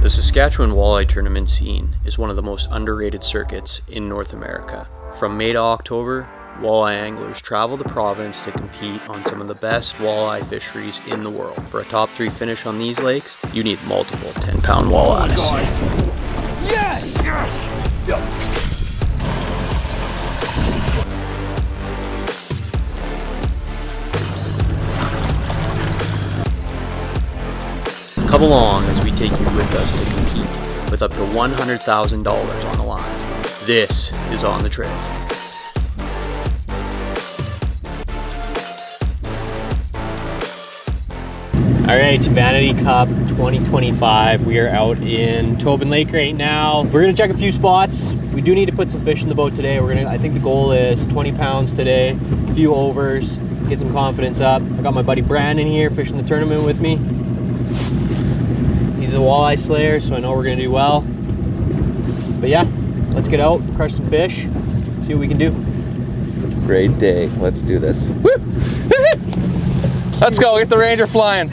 The Saskatchewan Walleye Tournament scene is one of the most underrated circuits in North America. From May to October, walleye anglers travel the province to compete on some of the best walleye fisheries in the world. For a top 3 finish on these lakes, you need multiple 10-pound walleyes. Oh, yes! Yes! Come along as we take you with us to compete with up to $100,000 on the line. This is On the Trail. All right, Vanity Cup 2025. We are out in Tobin Lake right now. We're gonna check a few spots. We do need to put some fish in the boat today. I think the goal is 20 pounds today, a few overs, get some confidence up. I got my buddy Brandon here fishing the tournament with me. He's a walleye slayer, so I know we're gonna do well. But yeah, let's get out, crush some fish, see what we can do. Great day. Let's do this. Woo! Let's go, get the Ranger flying.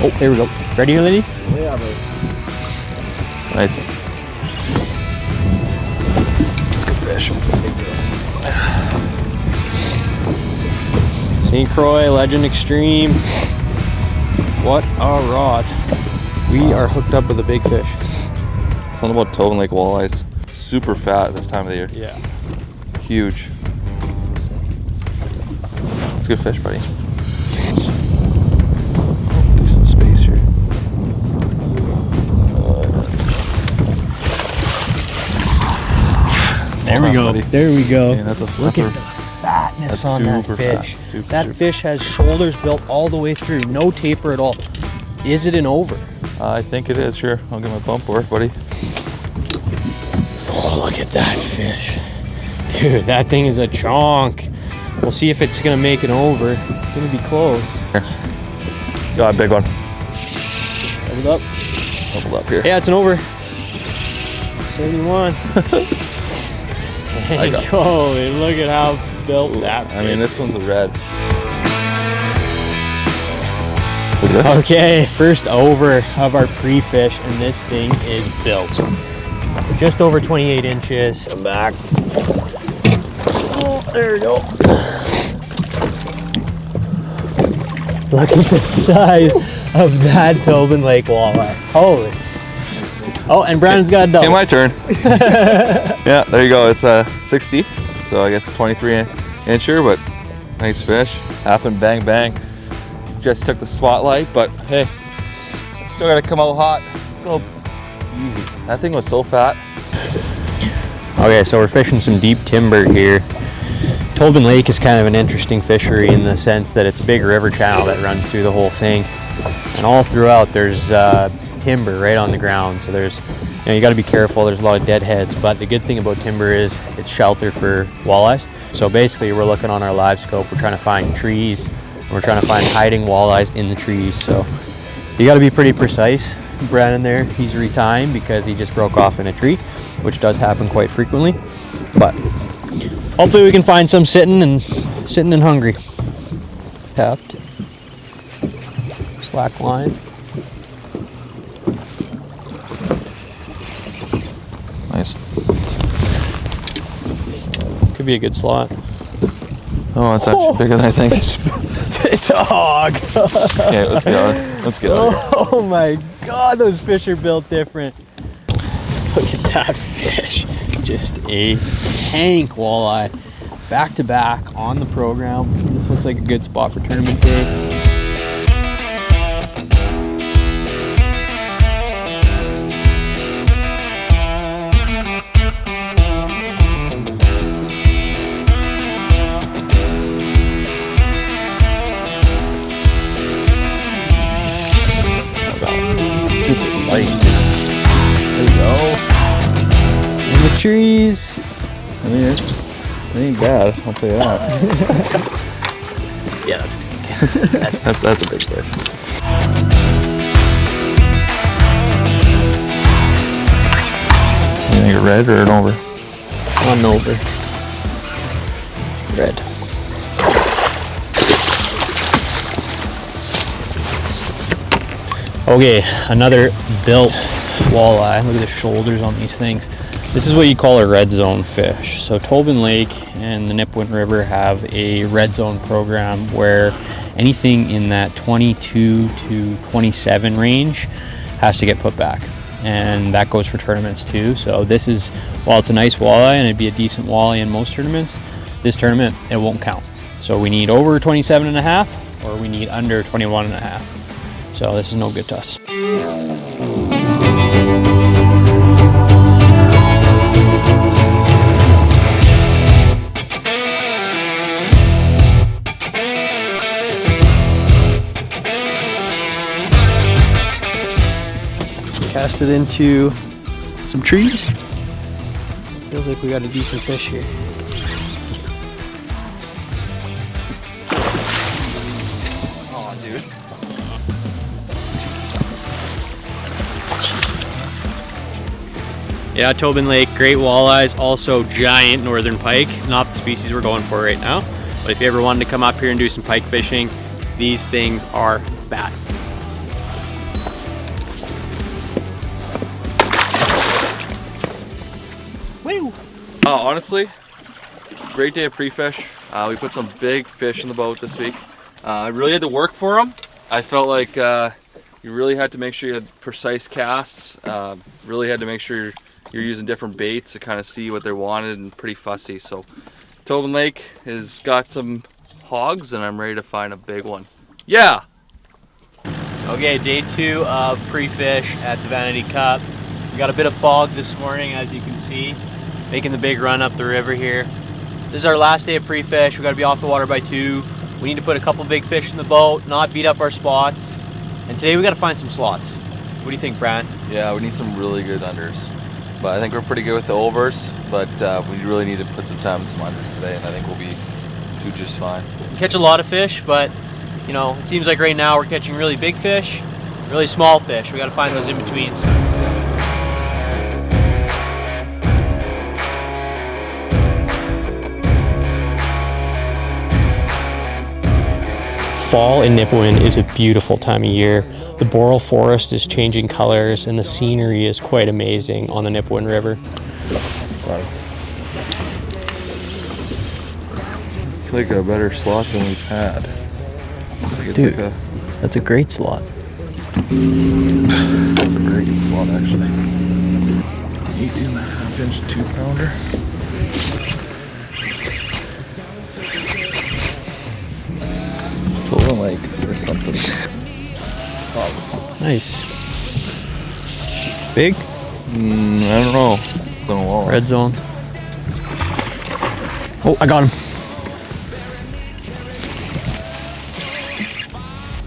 Oh, there we go. Ready here, lady? Yeah, baby. Nice. That's good fish. St. Croix, Legend Extreme. What a rod. We are hooked up with a big fish. Something about Tobin Lake walleyes. Super fat this time of the year. Yeah. Huge. It's a good fish, buddy. Give some space here. There we go. Buddy. There we go. Yeah, that's Look at the fatness on that fish. That fish has shoulders built all the way through, no taper at all. Is it an over? I think it is, sure. I'll get my bump work, buddy. Oh, look at that fish. Dude, that thing is a chonk. We'll see if it's gonna make it over. It's gonna be close. Here. Got a big one. Hold up. Doubled up here. Yeah, it's an over. 71. Oh, and look at how built that fish. I mean, this one's a red. Look at this. Okay, first over of our pre-fish, and this thing is built. Just over 28 inches. Come back. Oh, there we go. Look at the size of that Tobin Lake walleye. Holy. Oh, and Brandon's got a double. Okay, my turn. Yeah, there you go. It's 60, so I guess 23 incher, but nice fish. Happened, bang, bang. Just took the spotlight, but hey, still gotta come out hot. Go easy. That thing was so fat. Okay, so we're fishing some deep timber here. Tobin Lake is kind of an interesting fishery in the sense that it's a big river channel that runs through the whole thing. And all throughout there's timber right on the ground. So there's, you got to be careful. There's a lot of dead heads, but the good thing about timber is it's shelter for walleyes. So basically we're looking on our live scope. We're trying to find trees. And we're trying to find hiding walleyes in the trees. So you got to be pretty precise. Brandon there, he's retying because he just broke off in a tree, which does happen quite frequently. But hopefully we can find some sitting and hungry. Tapped. Slack line. Nice. Could be a good slot. Oh, it's actually bigger than I think. It's a hog. Okay, let's go. Let's get out of here. Oh my God, those fish are built different. Look at that fish. Just a tank walleye. Back to back on the program. This looks like a good spot for tournament day. Light. There we go. In the trees. I mean, it ain't bad, I'll tell you that. Yeah, that's a big fish. That's a big fish. red or an over? On over. Red. Okay, another built walleye. Look at the shoulders on these things. This is what you call a red zone fish. So Tobin Lake and the Nipawin River have a red zone program where anything in that 22 to 27 range has to get put back. And that goes for tournaments too. So this is, while it's a nice walleye and it'd be a decent walleye in most tournaments, this tournament, it won't count. So we need over 27 and a half or we need under 21 and a half. So this is no good to us. Cast it into some trees. Feels like we got a decent fish here. Oh, dude. Yeah, Tobin Lake, great walleyes, also giant northern pike. Not the species we're going for right now, but if you ever wanted to come up here and do some pike fishing, these things are bad. Woo! Honestly, great day of pre-fish. We put some big fish in the boat this week. I really had to work for them. I felt like you really had to make sure you had precise casts. Really had to make sure you're using different baits to kind of see what they wanted, and pretty fussy. So Tobin Lake has got some hogs and I'm ready to find a big one. Yeah! Okay, day 2 of pre-fish at the Vanity Cup. We got a bit of fog this morning, as you can see, making the big run up the river here. This is our last day of pre-fish. We got to be off the water by 2. We need to put a couple big fish in the boat, not beat up our spots. And today we got to find some slots. What do you think, Brad? Yeah, we need some really good unders. But I think we're pretty good with the overs, but we really need to put some time in some unders today, and I think we'll do just fine. We catch a lot of fish, but you know, it seems like right now we're catching really big fish, really small fish. We got to find those in betweens. Fall in Nipawin is a beautiful time of year. The boreal forest is changing colors and the scenery is quite amazing on the Nipawin River. It's like a better slot than we've had. Dude, like that's a great slot. That's a very good slot, actually. 18.5-inch 2-pounder. Tobin Lake or something. Oh. Nice. Big? I don't know. It's on a wall. Red zone. Oh, I got him.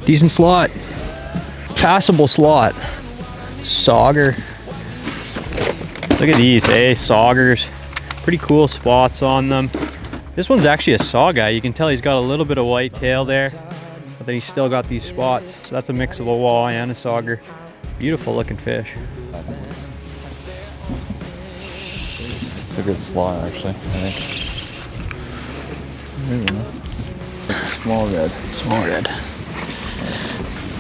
Decent slot. Passable slot. Sauger. Look at these, eh? Saugers. Pretty cool spots on them. This one's actually a saw guy. You can tell he's got a little bit of white tail there, but then he's still got these spots. So that's a mix of a walleye and a sauger. Beautiful looking fish. It's a good slot, actually, I think. It's a small red. Small red.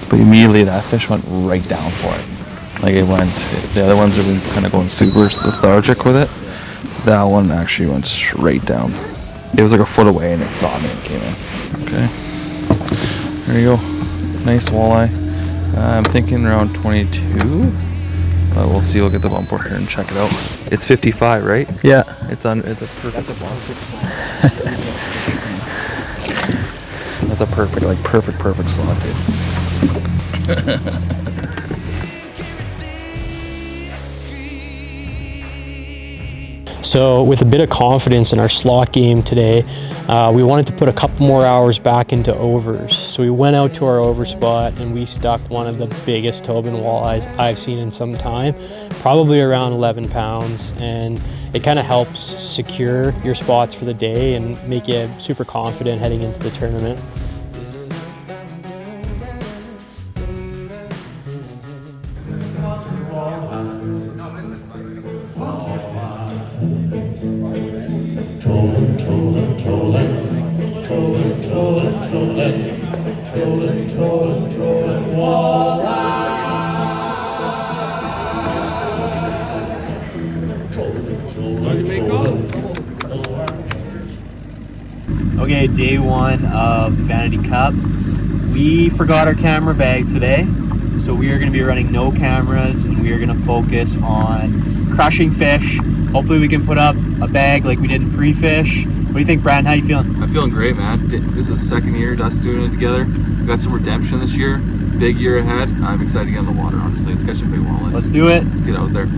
But immediately that fish went right down for it. Like it went, the other ones have been kind of going super lethargic with it. That one actually went straight down. It was like a foot away and it saw me and came in. Okay. There you go. Nice walleye. I'm thinking around 22. But we'll see. We'll get the bumper here and check it out. It's 55, right? Yeah. It's a perfect slot. That's a perfect slot, dude. So with a bit of confidence in our slot game today, we wanted to put a couple more hours back into overs. So we went out to our over spot and we stuck one of the biggest Tobin walleyes I've seen in some time, probably around 11 pounds. And it kind of helps secure your spots for the day and make you super confident heading into the tournament. Okay, day one of the Vanity Cup. We forgot our camera bag today, so we are going to be running no cameras, and we are going to focus on crushing fish. Hopefully we can put up a bag like we did in pre-fish. What do you think, Brandon? How you feeling? I'm feeling great, man. This is the second year us doing it together. We got some redemption this year. Big year ahead. I'm excited to get in the water, honestly. Let's catch some big walleyes. Let's do it. Let's get out there.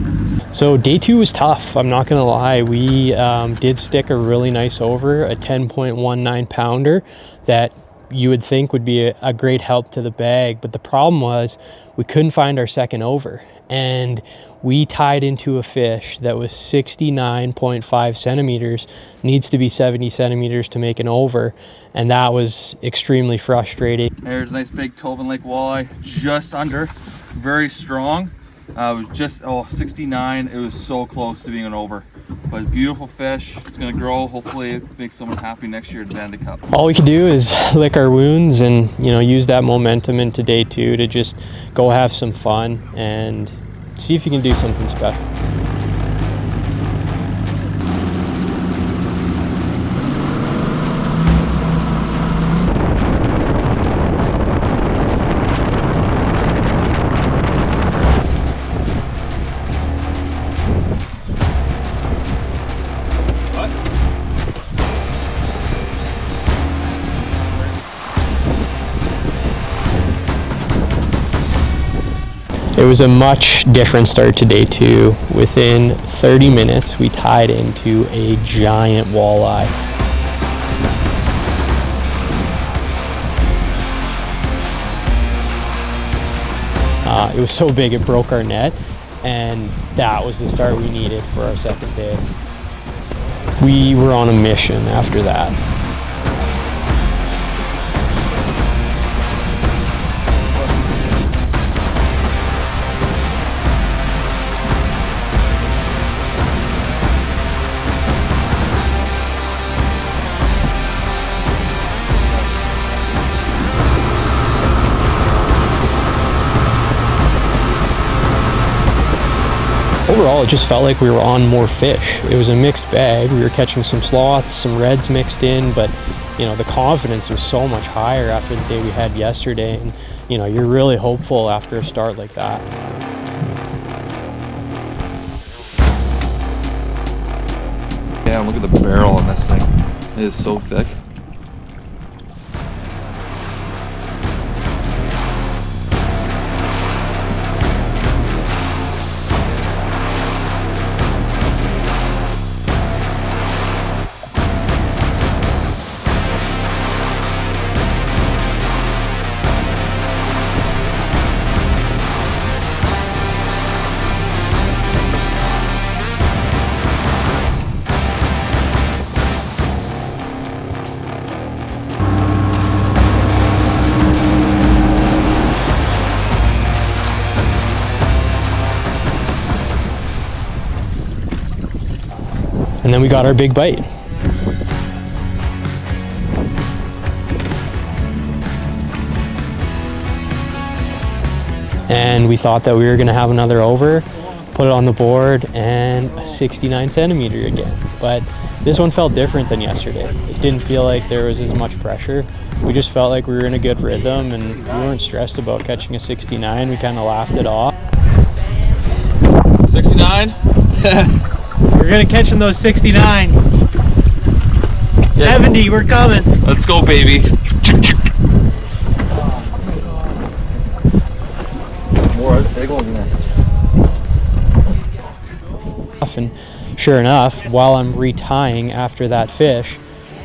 So day two was tough, I'm not gonna lie. We did stick a really nice over, a 10.19 pounder that you would think would be a great help to the bag, but the problem was we couldn't find our second over, and we tied into a fish that was 69.5 centimeters, needs to be 70 centimeters to make an over, and that was extremely frustrating. There's a nice big Tobin Lake walleye, just under, very strong. It was just 69. It was so close to being an over, but beautiful fish. It's gonna grow. Hopefully it makes someone happy next year at the Vanity Cup. All we could do is lick our wounds and use that momentum into day two to just go have some fun and see if you can do something special. It was a much different start to day two. Within 30 minutes, we tied into a giant walleye. It was so big it broke our net, and that was the start we needed for our second day. We were on a mission after that. Overall, it just felt like we were on more fish. It was a mixed bag. We were catching some sloths, some reds mixed in, but the confidence was so much higher after the day we had yesterday, and you're really hopeful after a start like that. Yeah, look at the barrel on this thing. It is so thick. And then we got our big bite. And we thought that we were gonna have another over, put it on the board, and a 69 centimeter again. But this one felt different than yesterday. It didn't feel like there was as much pressure. We just felt like we were in a good rhythm, and we weren't stressed about catching a 69. We kind of laughed it off. 69? We're gonna catch in those 69s. 70, we're coming. Let's go, baby. More big ones in there. And sure enough, while I'm retying after that fish,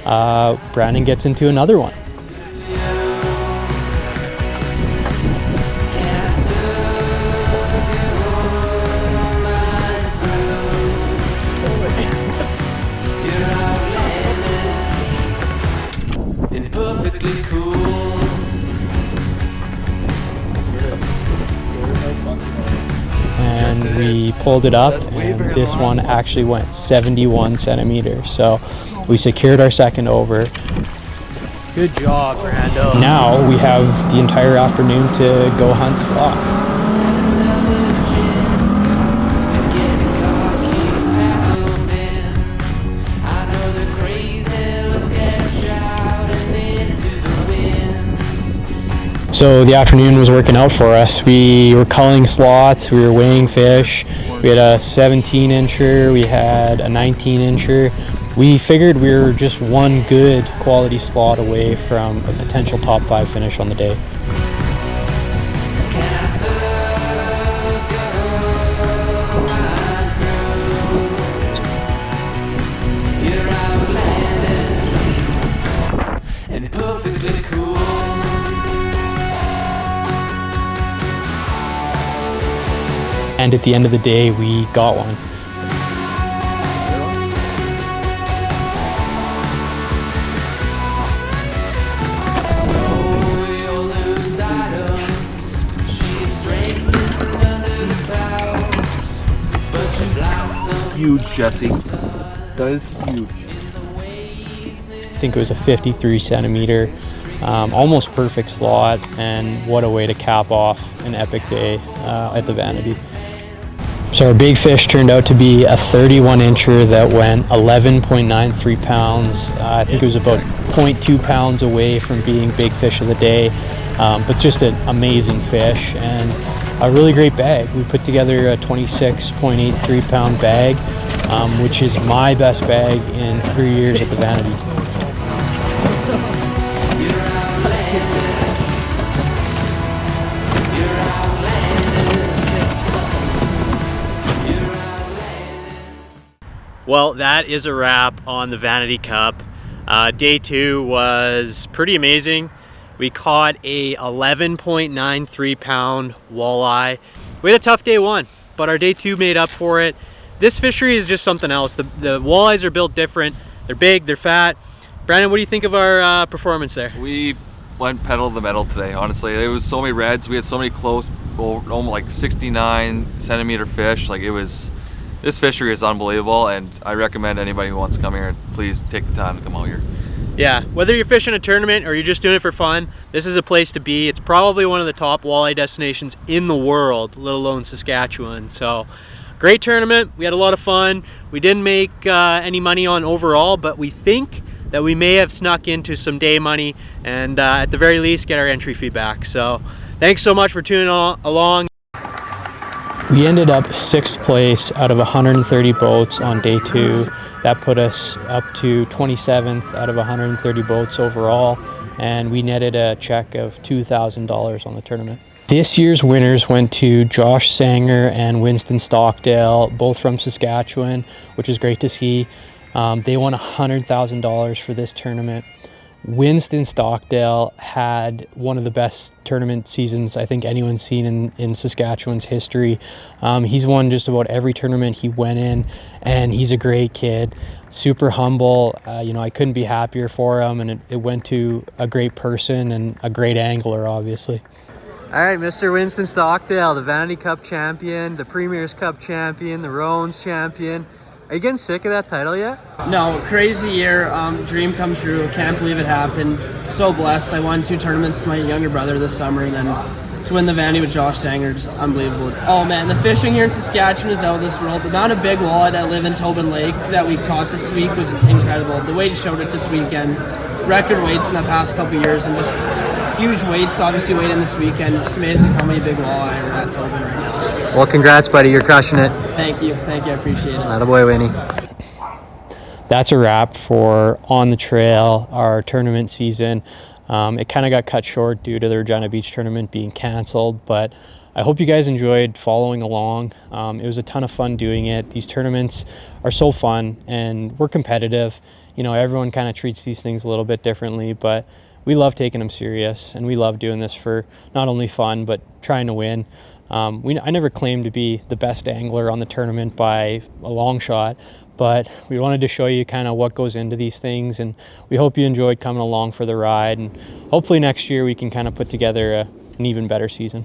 Brandon gets into another one. And we pulled it up, and this one actually went 71 centimeters. So we secured our second over. Good job, Brando. Now we have the entire afternoon to go hunt slots. So the afternoon was working out for us. We were culling slots, we were weighing fish. We had a 17-incher, we had a 19-incher. We figured we were just one good quality slot away from a potential top 5 finish on the day. And at the end of the day, we got one. Huge, Jesse. That is huge. I think it was a 53 centimeter, almost perfect slot, and what a way to cap off an epic day at the Vanity. So our big fish turned out to be a 31-incher that went 11.93 pounds. I think it was about 0.2 pounds away from being big fish of the day, but just an amazing fish and a really great bag. We put together a 26.83 pound bag, which is my best bag in 3 years at the Vanity. Well, that is a wrap on the Vanity Cup. Day 2 was pretty amazing. We caught a 11.93 pound walleye. We had a tough day 1, but our day 2 made up for it. This fishery is just something else. The walleyes are built different. They're big, they're fat. Brandon, what do you think of our performance there? We went pedal to the metal today, honestly. There was so many reds. We had so many close, almost like 69 centimeter fish. Like, it was, this fishery is unbelievable, and I recommend anybody who wants to come here, please take the time to come out here. Yeah, whether you're fishing a tournament or you're just doing it for fun, this is a place to be. It's probably one of the top walleye destinations in the world, let alone Saskatchewan. So, great tournament. We had a lot of fun. We didn't make any money on overall, but we think that we may have snuck into some day money and at the very least get our entry fee back. So, thanks so much for tuning along. We ended up 6th place out of 130 boats on day 2. That put us up to 27th out of 130 boats overall, and we netted a check of $2,000 on the tournament. This year's winners went to Josh Sanger and Winston Stockdale, both from Saskatchewan, which is great to see. They won $100,000 for this tournament. Winston Stockdale had one of the best tournament seasons I think anyone's seen in Saskatchewan's history. He's won just about every tournament he went in, and he's a great kid, super humble. I couldn't be happier for him, and it went to a great person and a great angler, obviously. All right, Mr. Winston Stockdale, the Vanity Cup champion, the Premier's Cup champion, the Rowan's champion. Are you getting sick of that title yet? No, crazy year, dream come true, can't believe it happened. So blessed. I won 2 tournaments with my younger brother this summer, and then to win the Vanity with Josh Sanger, just unbelievable. Oh man, the fishing here in Saskatchewan is out of this world. The amount of big walleye that live in Tobin Lake that we caught this week was incredible. The weight showed it this weekend. Record weights in the past couple years, and just huge weights obviously weighed in this weekend. It's amazing how many big walleye are at Tobin right now. Well, congrats, buddy. You're crushing it. Thank you, I appreciate it. Attaboy, Winnie. That's a wrap for On the Trail, our tournament season. It kind of got cut short due to the Regina Beach tournament being canceled, but I hope you guys enjoyed following along. It was a ton of fun doing it. These tournaments are so fun, and we're competitive. Everyone kind of treats these things a little bit differently, but we love taking them serious, and we love doing this for not only fun, but trying to win. I never claimed to be the best angler on the tournament by a long shot, but we wanted to show you kind of what goes into these things, and we hope you enjoyed coming along for the ride, and hopefully next year we can kind of put together an even better season.